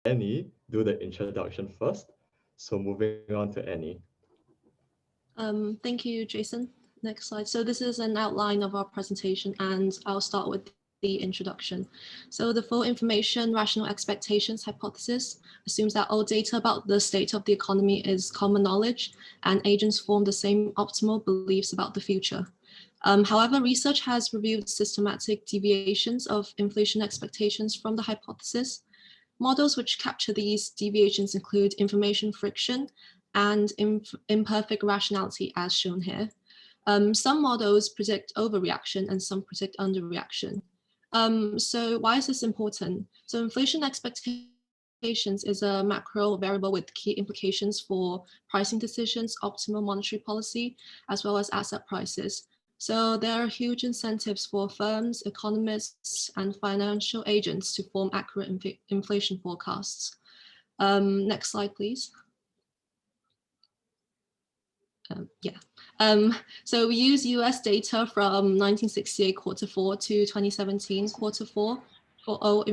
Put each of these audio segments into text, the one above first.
Annie do the introduction first. So moving on to Annie. Thank you, Jason. Next slide. So this is an outline of our presentation, and I'll start with the introduction. So the full information rational expectations hypothesis assumes that all data about the state of the economy is common knowledge, and agents form the same optimal beliefs about the future. However, research has reviewed systematic deviations of inflation expectations from the hypothesis. Models which capture these deviations include information friction and imperfect rationality, as shown here. Some models predict overreaction and some predict underreaction. So why is this important? So inflation expectations is a macro variable with key implications for pricing decisions, optimal monetary policy, as well as asset prices. So there are huge incentives for firms, economists, and financial agents to form accurate inflation forecasts. Next slide, please. So we use US data from 1968 Q4 to 2017 Q4 for all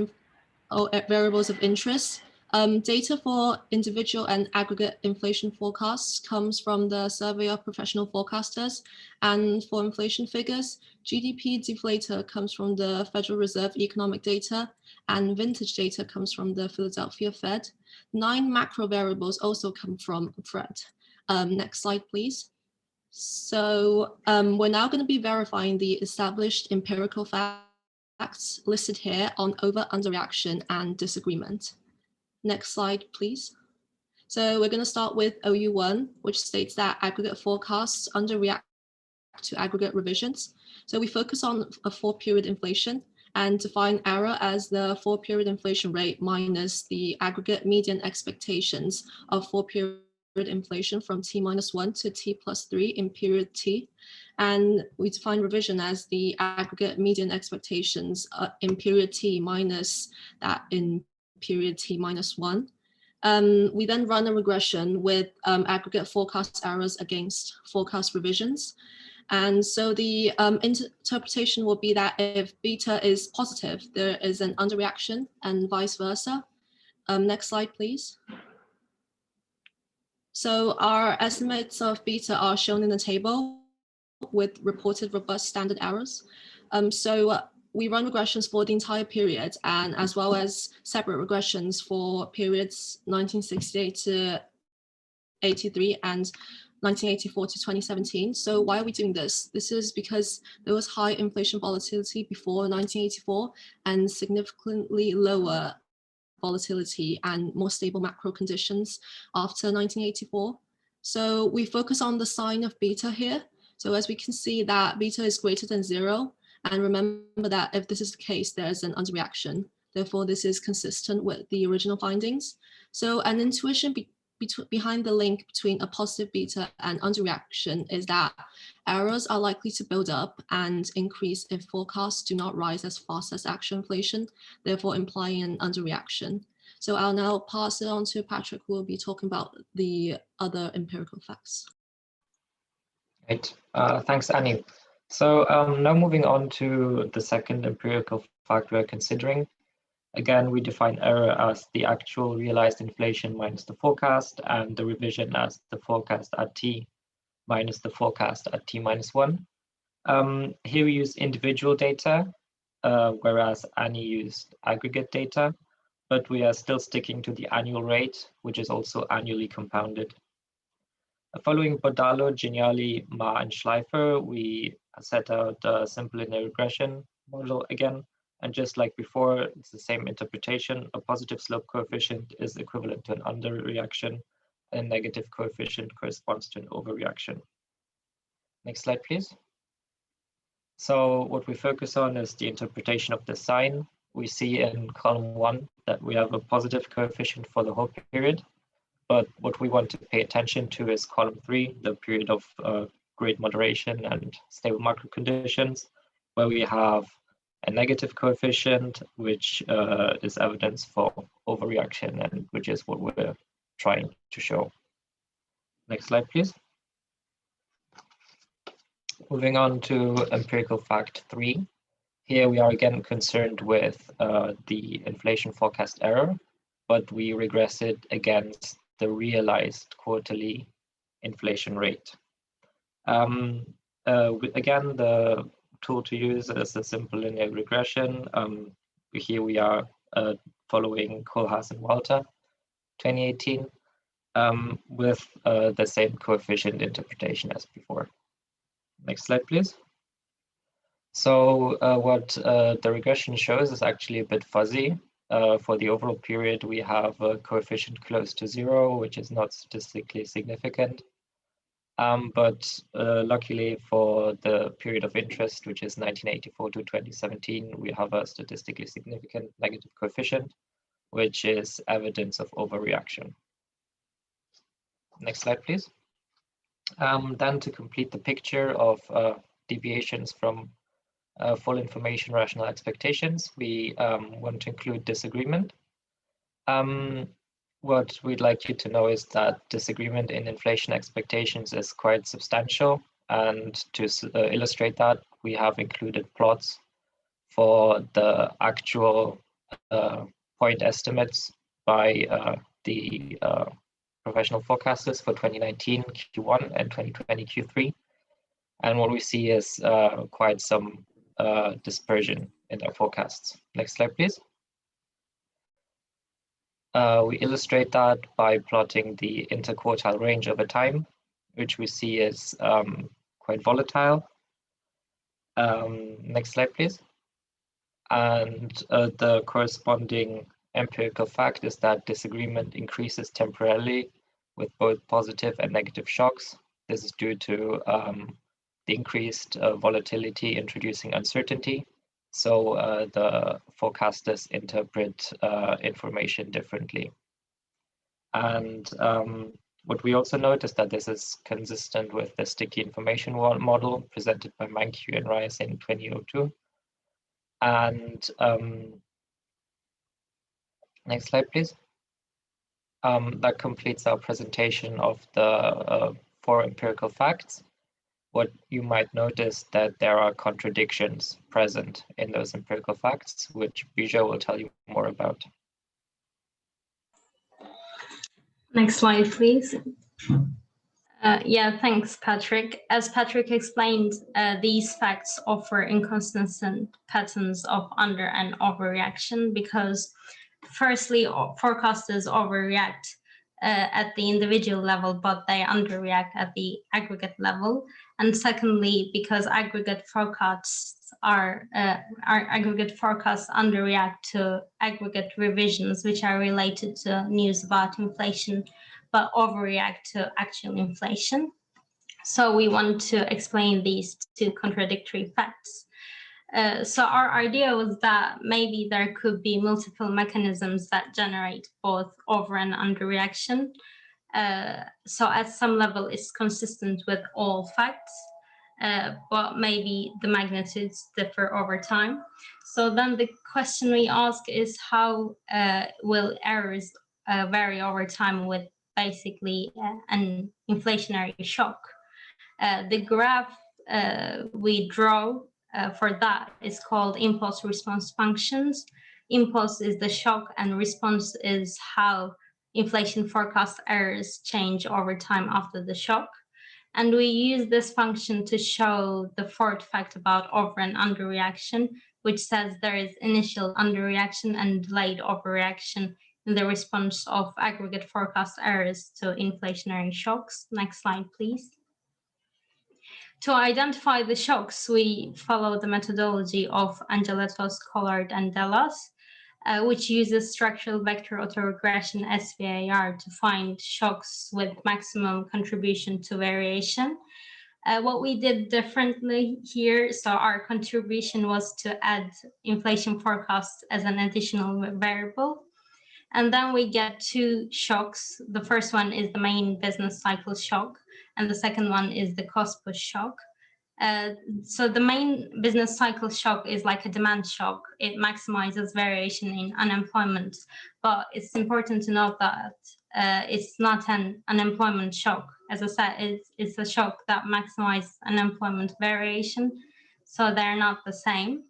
variables of interest. Data for individual and aggregate inflation forecasts comes from the Survey of Professional Forecasters, and for inflation figures, GDP deflator comes from the Federal Reserve economic data, and vintage data comes from the Philadelphia Fed. 9 macro variables also come from Fred. Next slide, please. So we're now going to be verifying the established empirical facts listed here on over-underreaction and disagreement. Next slide, please. So we're going to start with OU1, which states that aggregate forecasts underreact to aggregate revisions. So we focus on a 4-period inflation and define error as the 4-period inflation rate minus the aggregate median expectations of 4-period inflation from T-1 to T+3 in period T. And we define revision as the aggregate median expectations in period T minus that in period T-1. We then run a regression with aggregate forecast errors against forecast revisions. And so the interpretation will be that if beta is positive, there is an underreaction and vice versa. Next slide, please. So our estimates of beta are shown in the table with reported robust standard errors. We run regressions for the entire period, and as well as separate regressions for periods 1968 to 83 and 1984 to 2017. So why are we doing this? This is because there was high inflation volatility before 1984 and significantly lower volatility and more stable macro conditions after 1984. So we focus on the sign of beta here. So as we can see that beta is greater than 0. And remember that if this is the case, there's an underreaction. Therefore, this is consistent with the original findings. So an intuition behind the link between a positive beta and underreaction is that errors are likely to build up and increase if forecasts do not rise as fast as actual inflation, therefore implying an underreaction. So I'll now pass it on to Patrick, who will be talking about the other empirical facts. Great, thanks, Annie. So now moving on to the second empirical fact we're considering. Again, we define error as the actual realized inflation minus the forecast, and the revision as the forecast at T minus the forecast at T-1. Here we use individual data, whereas Annie used aggregate data, but we are still sticking to the annual rate, which is also annually compounded. Following Bodalo, Gignali-Ma, and Schleifer, we set out a simple linear regression model again. And just like before, it's the same interpretation. A positive slope coefficient is equivalent to an underreaction, and a negative coefficient corresponds to an overreaction. Next slide, please. So what we focus on is the interpretation of the sign. We see in column 1 that we have a positive coefficient for the whole period. But what we want to pay attention to is column 3, the period of great moderation and stable macro conditions, where we have a negative coefficient, which is evidence for overreaction, and which is what we're trying to show. Next slide, please. Moving on to empirical fact 3. Here we are again concerned with the inflation forecast error. but we regress it against the realized quarterly inflation rate. Again, the tool to use is a simple linear regression. Here we are following 𝗂𝗱𝗄𝗏 2018 with the same coefficient interpretation as before. Next slide, please. So what the regression shows is actually a bit fuzzy. For the overall period, we have a coefficient close to 0, which is not statistically significant. But luckily for the period of interest, which is 1984 to 2017, we have a statistically significant negative coefficient, which is evidence of overreaction. Next slide, please. Then to complete the picture of deviations from full information rational expectations, we want to include disagreement. What we'd like you to know is that disagreement in inflation expectations is quite substantial. And to illustrate that, we have included plots for the actual point estimates by the professional forecasters for 2019 Q1 and 2020 Q3. And what we see is quite some dispersion in their forecasts. Next slide, please. We illustrate that by plotting the interquartile range over time, which we see is quite volatile. Next slide, please. And the corresponding empirical fact is that disagreement increases temporarily with both positive and negative shocks. This is due to the increased volatility introducing uncertainty. So the forecasters interpret information differently. And what we also note is that this is consistent with the sticky information model presented by Mankiw and Rice in 2002. And next slide, please. That completes our presentation of the 4 empirical facts. What you might notice that there are contradictions present in those empirical facts, which Birce will tell you more about. Next slide, please. Yeah, thanks, Patrick. As Patrick explained, these facts offer inconsistent patterns of under and overreaction because, firstly, forecasters overreact at the individual level, but they underreact at the aggregate level. And secondly, because aggregate forecasts underreact to aggregate revisions, which are related to news about inflation, but overreact to actual inflation. So we want to explain these 2 contradictory facts. So our idea was that maybe there could be multiple mechanisms that generate both over and underreaction. So at some level, it's consistent with all facts, but maybe the magnitudes differ over time. So then the question we ask is how will errors vary over time with basically an inflationary shock? The graph we draw for that is called impulse response functions. Impulse is the shock and response is how inflation forecast errors change over time after the shock. And we use this function to show the 4th fact about over and underreaction, which says there is initial underreaction and delayed overreaction in the response of aggregate forecast errors to inflationary shocks. Next slide, please. To identify the shocks, we follow the methodology of Angeletos, Collard, and Delas, which uses structural vector autoregression SVAR to find shocks with maximum contribution to variation. What we did differently here, so our contribution was to add inflation forecasts as an additional variable. And then we get 2 shocks. The first one is the main business cycle shock, and the second one is the cost push shock. So the main business cycle shock is like a demand shock. It maximizes variation in unemployment, but it's important to note that it's not an unemployment shock. As I said, it's a shock that maximizes unemployment variation, so they're not the same.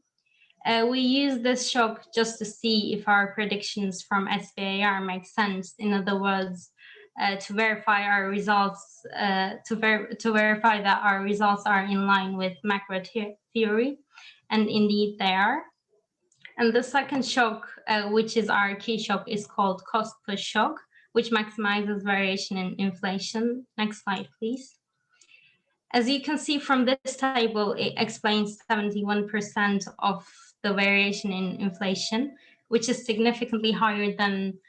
We use this shock just to see if our predictions from SVAR make sense. In other words, to verify our results, to verify that our results are in line with macro theory, and indeed they are. And the second shock, which is our key shock, is called cost push shock, which maximizes variation in inflation. Next slide, please. As you can see from this table, it explains 71% of the variation in inflation, which is significantly higher than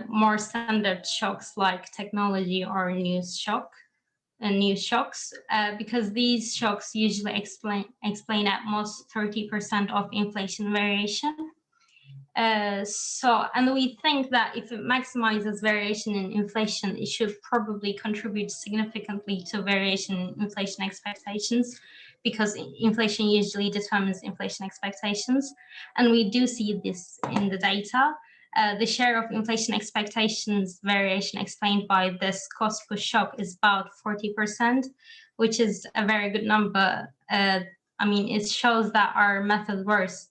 more standard shocks like technology or news shocks, because these shocks usually explain at most 30% of inflation variation. And we think that if it maximizes variation in inflation, it should probably contribute significantly to variation in inflation expectations, because inflation usually determines inflation expectations. And we do see this in the data. The share of inflation expectations variation explained by this cost push shock is about 40%, which is a very good number. I mean, it shows that our method works,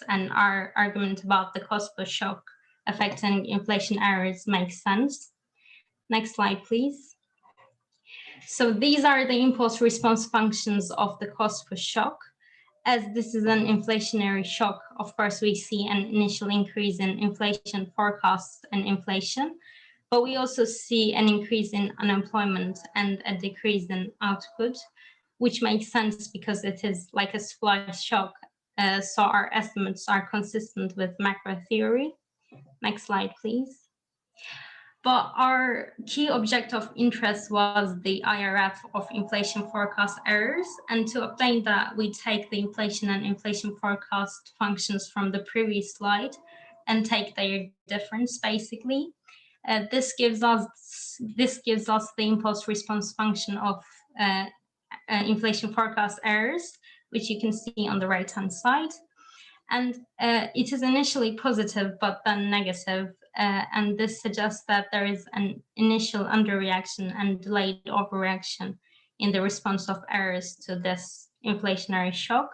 and our argument about the cost push shock affecting inflation errors makes sense. Next slide, please. So these are the impulse response functions of the cost push shock. As this is an inflationary shock, of course, we see an initial increase in inflation forecasts and inflation, but we also see an increase in unemployment and a decrease in output, which makes sense because it is like a splice shock. So our estimates are consistent with macro theory. Next slide, please. But our key object of interest was the IRF of inflation forecast errors. And to obtain that, we take the inflation and inflation forecast functions from the previous slide and take their difference, basically. This gives us the impulse response function of inflation forecast errors, which you can see on the right-hand side. And it is initially positive, but then negative. And this suggests that there is an initial underreaction and delayed overreaction in the response of errors to this inflationary shock.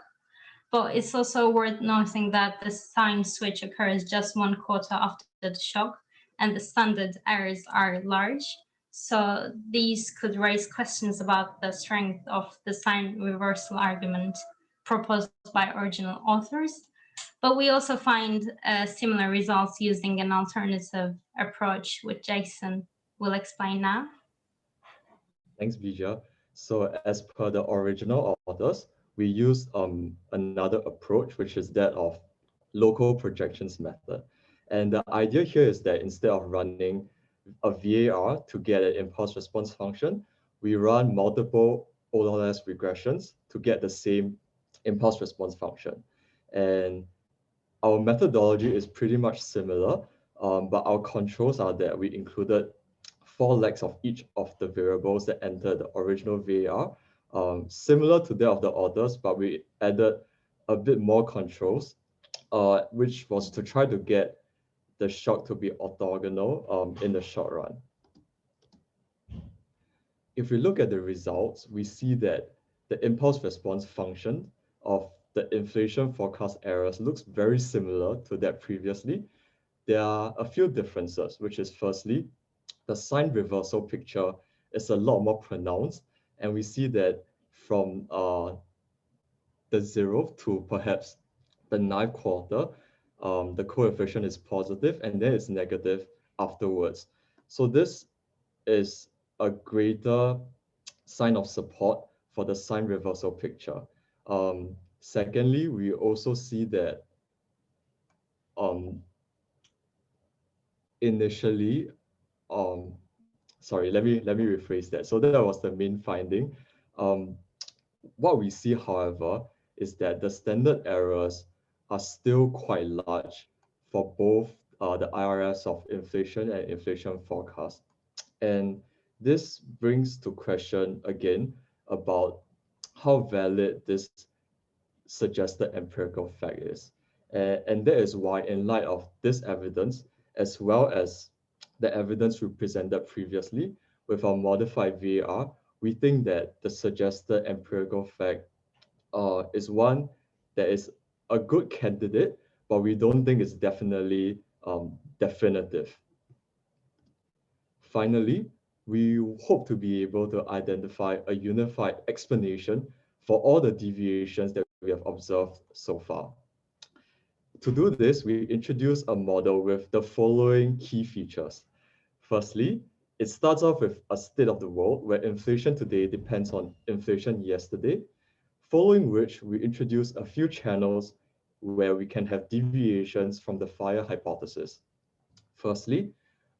But it's also worth noting that the sign switch occurs just 1 quarter after the shock, and the standard errors are large. So these could raise questions about the strength of the sign reversal argument proposed by original authors. But we also find similar results using an alternative approach, which Jason will explain now. Thanks, 𝗂𝗧. So as per the original authors, we use another approach, which is that of local projections method. And the idea here is that instead of running a VAR to get an impulse response function, we run multiple OLS regressions to get the same impulse response function. And our methodology is pretty much similar, but our controls are that we included 4 legs of each of the variables that entered the original VAR, similar to that of the authors, but we added a bit more controls, which was to try to get the shock to be orthogonal in the short run. If we look at the results, we see that the impulse response function of the inflation forecast errors looks very similar to that previously. There are a few differences, which is firstly, the sign reversal picture is a lot more pronounced, and we see that from the 0th to perhaps the 9th quarter, the coefficient is positive and then it's negative afterwards. So this is a greater sign of support for the sign reversal picture. Secondly, we also see that initially, sorry, let me rephrase that. So that was the main finding. What we see, however, is that the standard errors are still quite large for both the IRFs of inflation and inflation forecast. And this brings to question again about how valid this suggested empirical fact is. And that is why, in light of this evidence, as well as the evidence we presented previously with our modified VAR, we think that the suggested empirical fact is one that is a good candidate, but we don't think it's definitely definitive. Finally, we hope to be able to identify a unified explanation for all the deviations that we have observed so far. To do this, we introduce a model with the following key features. Firstly, it starts off with a state of the world where inflation today depends on inflation yesterday, following which we introduce a few channels where we can have deviations from the fire hypothesis. Firstly,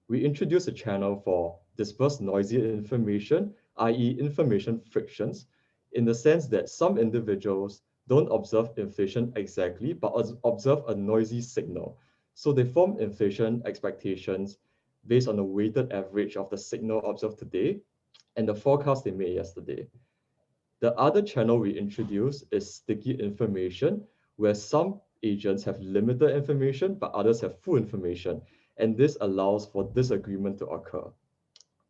we introduce a channel for dispersed noisy information, i.e. information frictions, in the sense that some individuals don't observe inflation exactly, but observe a noisy signal. So they form inflation expectations based on a weighted average of the signal observed today and the forecast they made yesterday. The other channel we introduce is sticky information, where some agents have limited information, but others have full information, and this allows for disagreement to occur.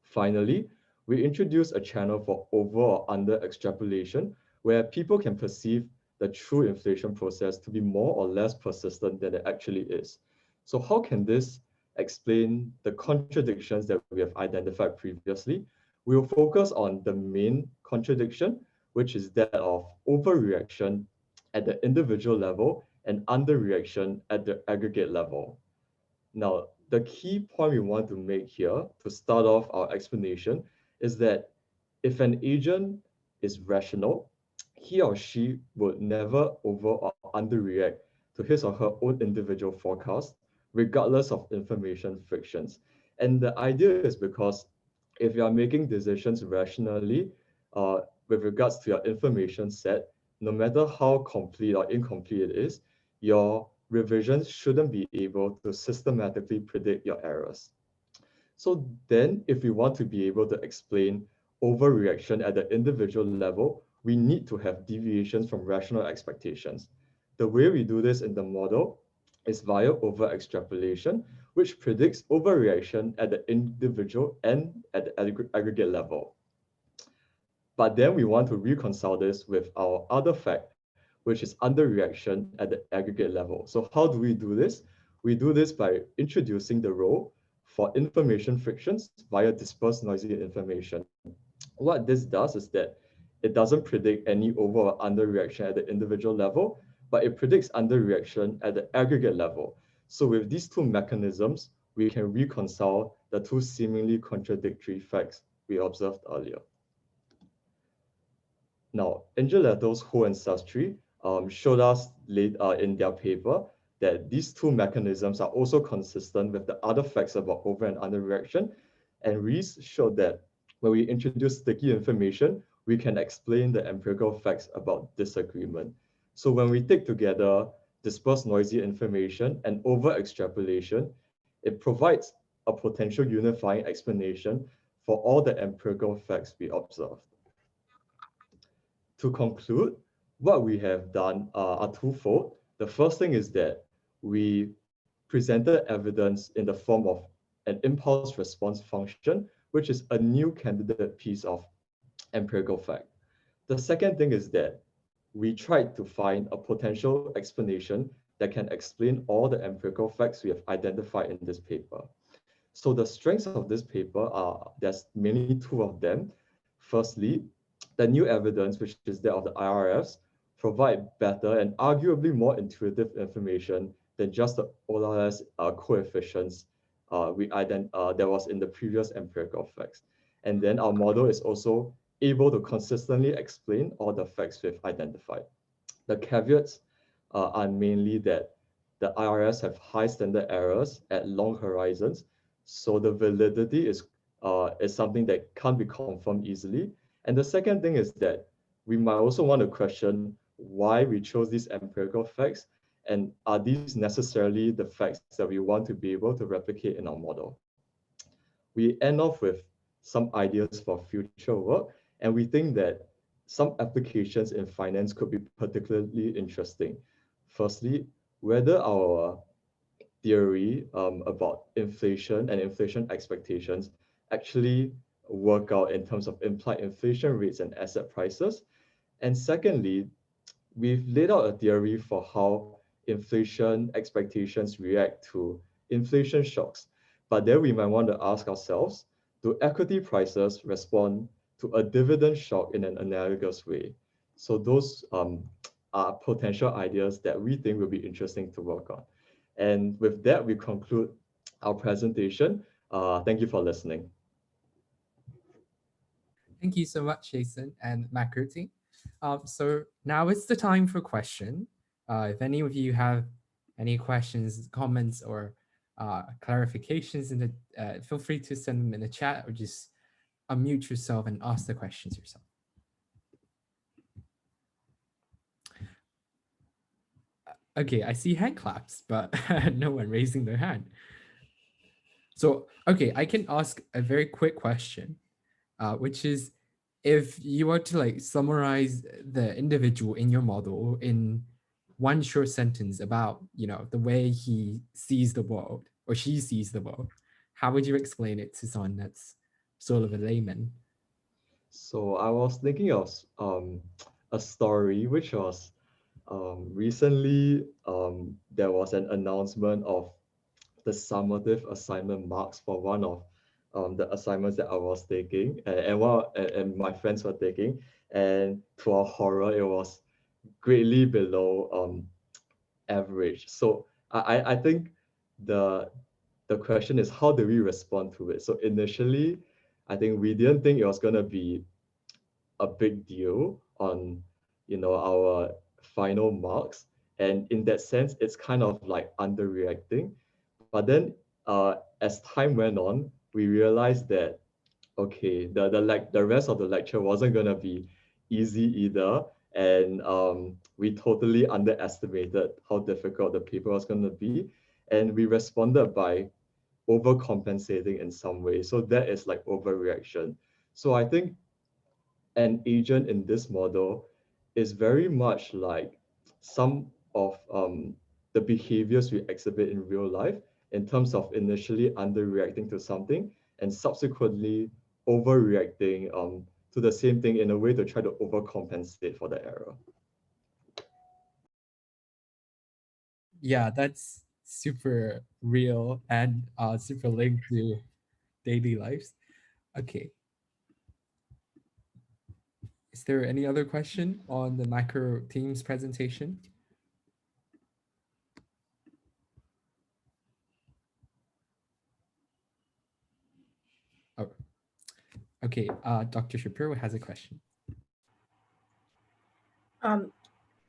Finally, we introduce a channel for over or under extrapolation, where people can perceive the true inflation process to be more or less persistent than it actually is. So how can this explain the contradictions that we have identified previously? We will focus on the main contradiction, which is that of overreaction at the individual level and underreaction at the aggregate level. Now, the key point we want to make here to start off our explanation is that if an agent is rational, he or she would never over or underreact to his or her own individual forecast, regardless of information frictions. And the idea is because if you are making decisions rationally with regards to your information set, no matter how complete or incomplete it is, your revisions shouldn't be able to systematically predict your errors. So then, if we want to be able to explain overreaction at the individual level, we need to have deviations from rational expectations. The way we do this in the model is via over-extrapolation, which predicts overreaction at the individual and at the aggregate level. But then we want to reconcile this with our other fact, which is underreaction at the aggregate level. So how do we do this? We do this by introducing the role for information frictions via dispersed noisy information. What this does is that it doesn't predict any over or underreaction at the individual level, but it predicts underreaction at the aggregate level. So with these two mechanisms, we can reconcile the two seemingly contradictory facts we observed earlier. Now, 𝗂𝗃𝗃, and 𝗂𝗃𝗃𝗃 showed us in their paper that these two mechanisms are also consistent with the other facts about over and underreaction. And Rees showed that when we introduce sticky information, we can explain the empirical facts about disagreement. So when we take together dispersed noisy information and over-extrapolation, it provides a potential unifying explanation for all the empirical facts we observed. To conclude, what we have done are twofold. The first thing is that we presented evidence in the form of an impulse response function, which is a new candidate piece of empirical fact. The second thing is that we tried to find a potential explanation that can explain all the empirical facts we have identified in this paper. So the strengths of this paper are, there's mainly two of them. Firstly, the new evidence, which is that of the IRFs, provide better and arguably more intuitive information than just the OLS coefficients that was in the previous empirical facts. And then our model is also able to consistently explain all the facts we've identified. The caveats are mainly that the IRFs have high standard errors at long horizons, so the validity is something that can't be confirmed easily. And the second thing is that we might also want to question why we chose these empirical facts, and are these necessarily the facts that we want to be able to replicate in our model. We end off with some ideas for future work, and we think that some applications in finance could be particularly interesting. Firstly, whether our theory about inflation and inflation expectations actually work out in terms of implied inflation rates and asset prices. And secondly, we've laid out a theory for how inflation expectations react to inflation shocks. But then we might want to ask ourselves, do equity prices respond to a dividend shock in an analogous way? So those are potential ideas that we think will be interesting to work on. And with that, we conclude our presentation. Thank you for listening. Thank you so much, Jason and Macro team. So now it's the time for question. If any of you have any questions, comments, or clarifications in the, feel free to send them in the chat or just unmute yourself and ask the questions yourself. Okay, I see hand claps, but no one raising their hand. So, okay, I can ask a very quick question, which is, if you were to like summarize the individual in your model in one short sentence about, you know, the way he sees the world or she sees the world, how would you explain it to someone that's sort of a layman? So I was thinking of a story which was recently there was an announcement of the summative assignment marks for one of the assignments that I was taking and my friends were taking, and to our horror, it was greatly below average. So I think the question is, how do we respond to it? So initially, I think we didn't think it was going to be a big deal on, you know, our final marks, and in that sense, it's kind of like underreacting. But then as time went on, we realized that, okay, the rest of the lecture wasn't going to be easy either. And we totally underestimated how difficult the paper was going to be. And we responded by overcompensating in some way. So that is like overreaction. So I think an agent in this model is very much like some of the behaviors we exhibit in real life, in terms of initially underreacting to something and subsequently overreacting to the same thing in a way to try to overcompensate for the error. Yeah, that's super real and super linked to daily lives. Okay. Is there any other question on the Macro team's presentation? Oh, okay. Dr. Shapiro has a question.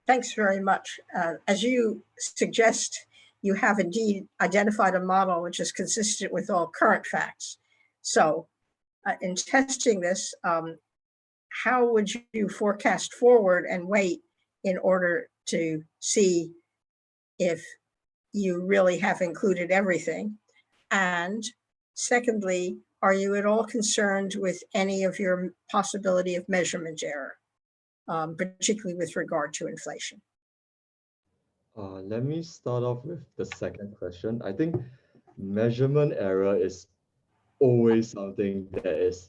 Thanks very much. As you suggest, you have indeed identified a model which is consistent with all current facts. So in testing this, how would you forecast forward and wait in order to see if you really have included everything? And secondly, are you at all concerned with any of your possibility of measurement error, particularly with regard to inflation? Let me start off with the second question. I think measurement error is always something that is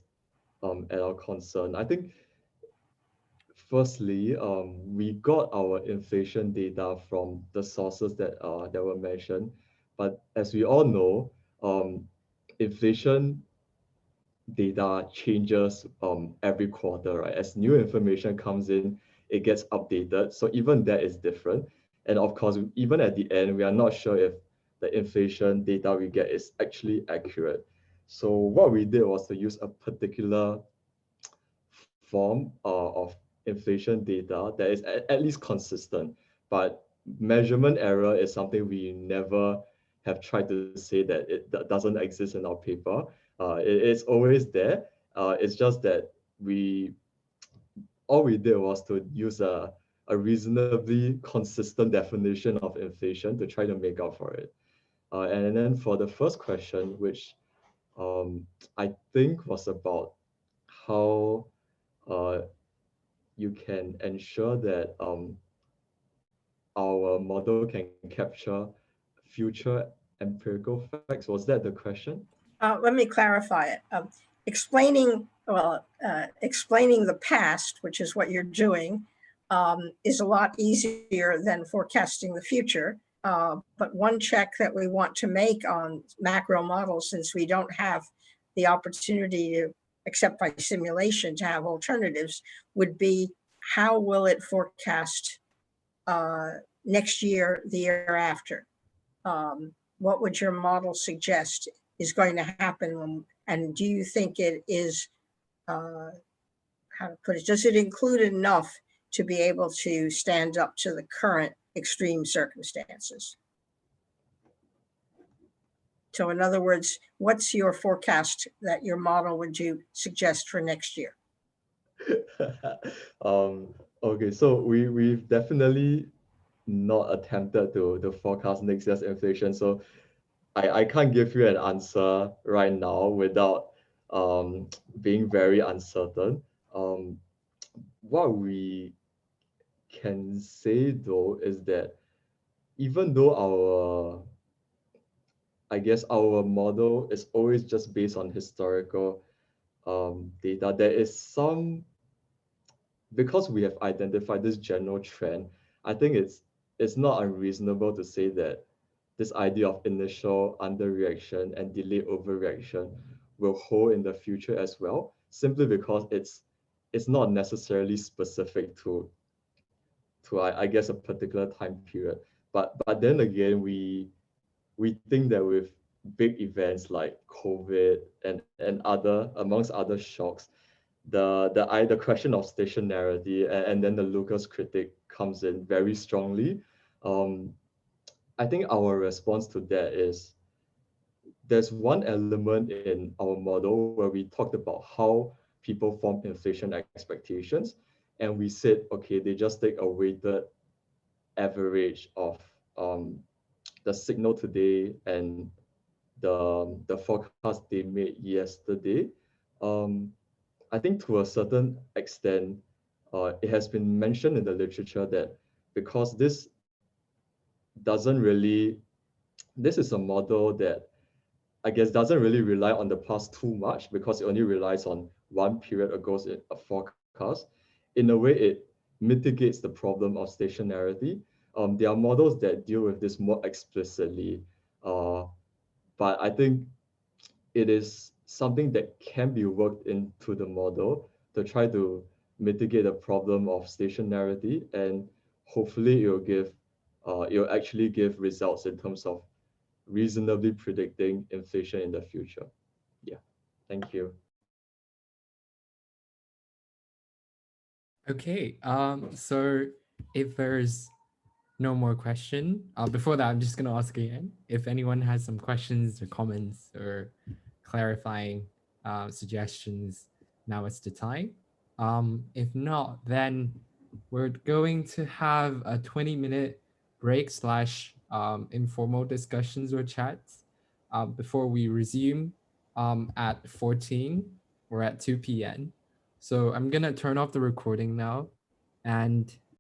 at our concern. I think firstly, we got our inflation data from the sources that were mentioned, but as we all know, inflation data changes every quarter, right? As new information comes in, it gets updated. So even that is different. And of course, even at the end, we are not sure if the inflation data we get is actually accurate. So what we did was to use a particular form of inflation data that is at least consistent. But measurement error is something we never have tried to say that it doesn't exist in our paper. It's always there. It's just that all we did was to use a reasonably consistent definition of inflation to try to make up for it. And then for the first question, which I think was about how you can ensure that our model can capture future empirical facts. Was that the question? Let me clarify it. Explaining the past, which is what you're doing, is a lot easier than forecasting the future. But one check that we want to make on macro models, since we don't have the opportunity to, except by simulation, to have alternatives, would be how will it forecast next year, the year after? What would your model suggest is going to happen? And do you think it is, how to put it, does it include enough to be able to stand up to the current extreme circumstances? So in other words, what's your forecast that your model would you suggest for next year? Okay, so we've definitely not attempted to forecast next year's inflation. So I can't give you an answer right now without being very uncertain. What we can say though is that even though I guess our model is always just based on historical data, there is some, because we have identified this general trend, I think it's not unreasonable to say that this idea of initial underreaction and delayed overreaction will hold in the future as well, simply because it's not necessarily specific to I guess a particular time period. But then again, we think that with big events like COVID and other, amongst other shocks, the question of stationarity and then the Lucas critic comes in very strongly. I think our response to that is there's one element in our model where we talked about how people form inflation expectations, and we said, okay, they just take a weighted average of the signal today and the forecast they made yesterday. I think to a certain extent, it has been mentioned in the literature that because this is a model that I guess doesn't really rely on the past too much, because it only relies on one period ago's a forecast. In a way, it mitigates the problem of stationarity. There are models that deal with this more explicitly, but I think it is something that can be worked into the model to try to mitigate the problem of stationarity, and hopefully it'll actually give results in terms of reasonably predicting inflation in the future. Yeah, thank you. Okay, so if there's no more question, before that, I'm just gonna ask again, if anyone has some questions or comments or clarifying suggestions, now is the time. If not, then we're going to have a 20-minute break / informal discussions or chats before we resume at 14 or at 2 p.m. So I'm gonna turn off the recording now, and